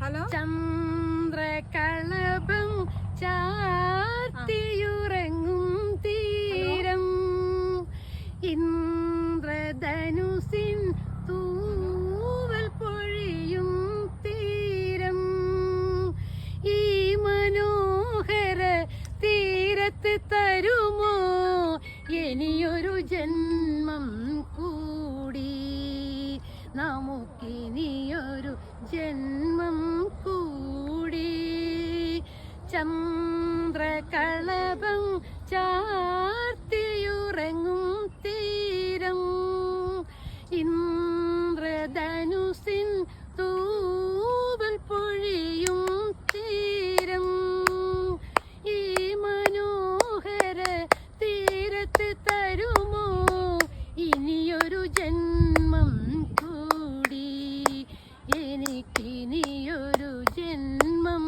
Hello. ചന്ദ്രകളഭം ചാർത്തിയുറങ്ങും തീരം, ഇന്ദ്രധനുസിൻ തൂവൽ പൊഴിയും തീരം, ഈ മനോഹര തീരത്ത് തരുമോ ഇനിയൊരു ജന്മം കൂടി, നമുക്കിനിയൊരു ജന്മം കൂടി. ചന്ദ്രകളഭം ചാർത്തിയുറങ്ങും തീരം, ഇന്ദ്രധനുസിൻ തൂവൽ പൊഴിയും തീരം, ഈ മനോഹര തീരത്ത് തരുമോ ഇനിയൊരു ജന്മം കൂടി, എനിക്കിനിയൊരു ജന്മം